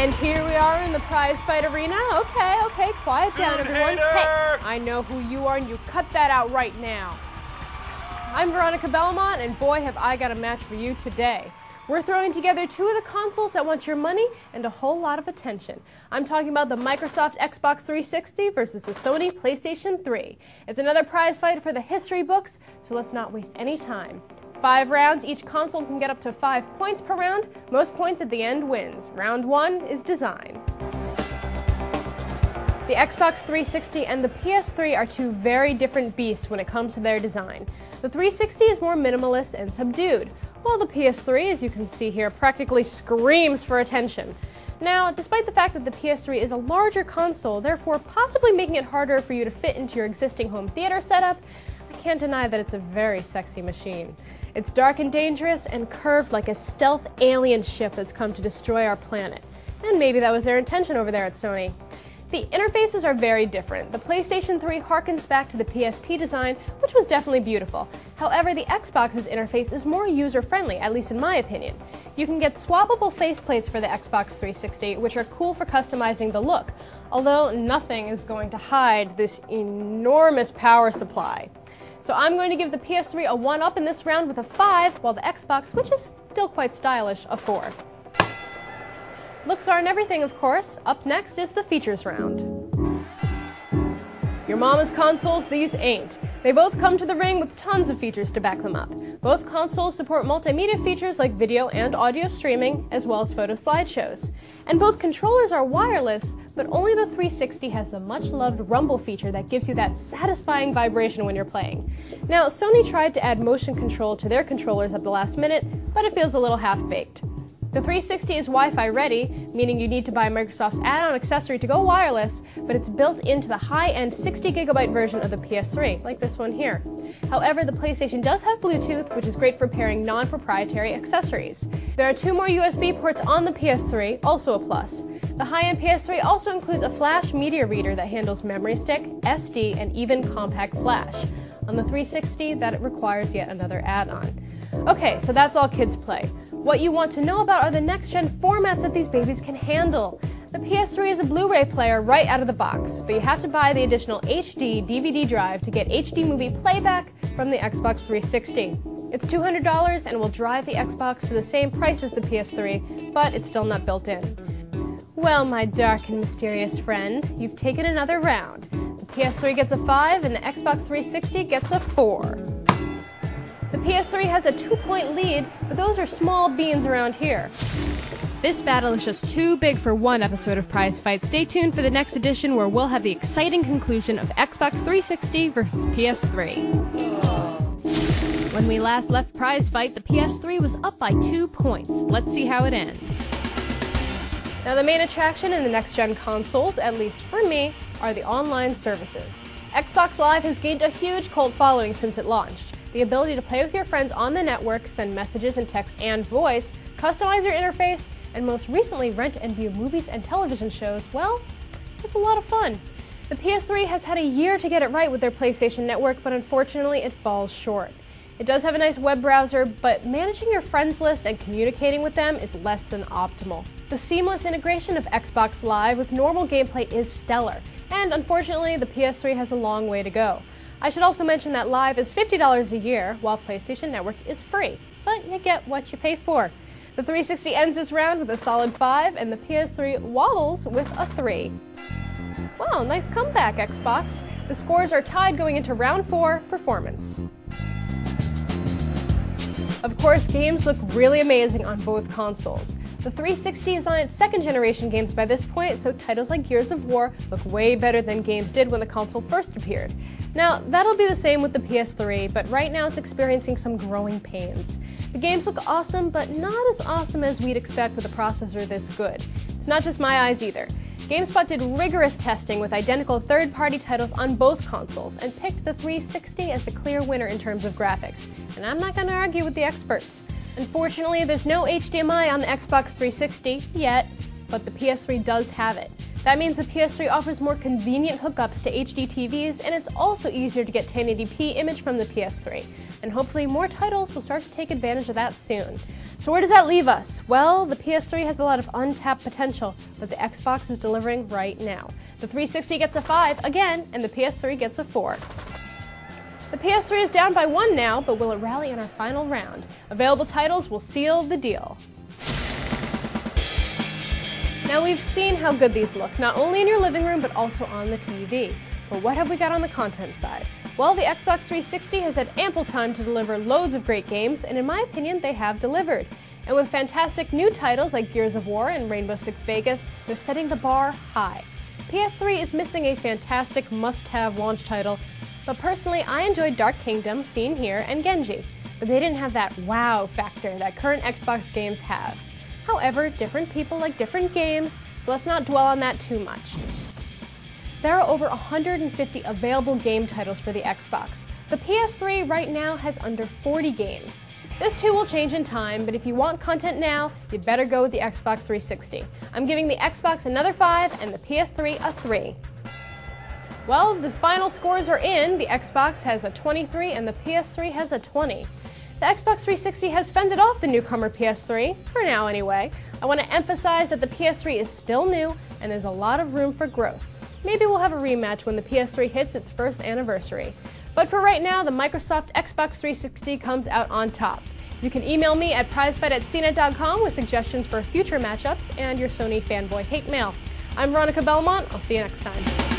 And here we are in the prize fight arena. Okay, quiet down everyone. Hey, I know who you are and you cut that out right now. I'm Veronica Bellamont and boy have I got a match for you today. We're throwing together two of the consoles that want your money and a whole lot of attention. I'm talking about the Microsoft Xbox 360 versus the Sony PlayStation 3. It's another prize fight for the history books, so let's not waste any time. 5 rounds, each console can get up to 5 points per round. Most points at the end wins. Round 1 is design. The Xbox 360 and the PS3 are two very different beasts when it comes to their design. The 360 is more minimalist and subdued, while the PS3, as you can see here, practically screams for attention. Now, despite the fact that the PS3 is a larger console, therefore possibly making it harder for you to fit into your existing home theater setup, I can't deny that it's a very sexy machine. It's dark and dangerous and curved like a stealth alien ship that's come to destroy our planet. And maybe that was their intention over there at Sony. The interfaces are very different. The PlayStation 3 harkens back to the PSP design, which was definitely beautiful. However, the Xbox's interface is more user-friendly, at least in my opinion. You can get swappable faceplates for the Xbox 360, which are cool for customizing the look, although nothing is going to hide this enormous power supply. So I'm going to give the PS3 a 1-up in this round with a 5, while the Xbox, which is still quite stylish, a 4. Looks aren't everything, of course. Up next is the features round. Your mama's consoles, these ain't. They both come to the ring with tons of features to back them up. Both consoles support multimedia features like video and audio streaming, as well as photo slideshows. And both controllers are wireless, but only the 360 has the much-loved rumble feature that gives you that satisfying vibration when you're playing. Now, Sony tried to add motion control to their controllers at the last minute, but it feels a little half-baked. The 360 is Wi-Fi ready, meaning you need to buy Microsoft's add-on accessory to go wireless, but it's built into the high-end 60GB version of the PS3, like this one here. However, the PlayStation does have Bluetooth, which is great for pairing non-proprietary accessories. There are 2 more USB ports on the PS3, also a plus. The high-end PS3 also includes a flash media reader that handles memory stick, SD, and even compact flash. On the 360, that requires yet another add-on. Okay, so that's all kids play. What you want to know about are the next-gen formats that these babies can handle. The PS3 is a Blu-ray player right out of the box, but you have to buy the additional HD DVD drive to get HD movie playback from the Xbox 360. It's $200 and will drive the Xbox to the same price as the PS3, but it's still not built in. Well, my dark and mysterious friend, you've taken another round. The PS3 gets a 5 and the Xbox 360 gets a 4. The PS3 has a 2-point lead, but those are small beans around here. This battle is just too big for one episode of Prize Fight. Stay tuned for the next edition where we'll have the exciting conclusion of Xbox 360 versus PS3. When we last left Prize Fight, the PS3 was up by 2 points. Let's see how it ends. Now the main attraction in the next-gen consoles, at least for me, are the online services. Xbox Live has gained a huge cult following since it launched. The ability to play with your friends on the network, send messages in text and voice, customize your interface, and most recently rent and view movies and television shows, well, it's a lot of fun. The PS3 has had a year to get it right with their PlayStation Network, but unfortunately it falls short. It does have a nice web browser, but managing your friends list and communicating with them is less than optimal. The seamless integration of Xbox Live with normal gameplay is stellar, and unfortunately the PS3 has a long way to go. I should also mention that Live is $50 a year, while PlayStation Network is free, but you get what you pay for. The 360 ends this round with a solid 5, and the PS3 wobbles with a 3. Wow, nice comeback, Xbox. The scores are tied going into round 4, performance. Of course, games look really amazing on both consoles. The 360 is on its second-generation games by this point, so titles like Gears of War look way better than games did when the console first appeared. Now, that'll be the same with the PS3, but right now it's experiencing some growing pains. The games look awesome, but not as awesome as we'd expect with a processor this good. It's not just my eyes either. GameSpot did rigorous testing with identical third-party titles on both consoles and picked the 360 as a clear winner in terms of graphics. And I'm not going to argue with the experts. Unfortunately, there's no HDMI on the Xbox 360 yet, but the PS3 does have it. That means the PS3 offers more convenient hookups to HD TVs, and it's also easier to get 1080p image from the PS3. And hopefully more titles will start to take advantage of that soon. So where does that leave us? Well, the PS3 has a lot of untapped potential, but the Xbox is delivering right now. The 360 gets a 5 again, and the PS3 gets a 4. The PS3 is down by 1 now, but will it rally in our final round? Available titles will seal the deal. Now we've seen how good these look, not only in your living room, but also on the TV. But what have we got on the content side? Well, the Xbox 360 has had ample time to deliver loads of great games, and in my opinion, they have delivered. And with fantastic new titles like Gears of War and Rainbow Six Vegas, they're setting the bar high. PS3 is missing a fantastic must-have launch title, but personally, I enjoyed Dark Kingdom, seen here, and Genji, but they didn't have that wow factor that current Xbox games have. However, different people like different games, so let's not dwell on that too much. There are over 150 available game titles for the Xbox. The PS3 right now has under 40 games. This too will change in time, but if you want content now, you'd better go with the Xbox 360. I'm giving the Xbox another 5 and the PS3 a 3. Well, the final scores are in. The Xbox has a 23 and the PS3 has a 20. The Xbox 360 has fended off the newcomer PS3, for now anyway. I want to emphasize that the PS3 is still new and there's a lot of room for growth. Maybe we'll have a rematch when the PS3 hits its first anniversary. But for right now, the Microsoft Xbox 360 comes out on top. You can email me at prizefight@cnet.com with suggestions for future matchups and your Sony fanboy hate mail. I'm Veronica Belmont. I'll see you next time.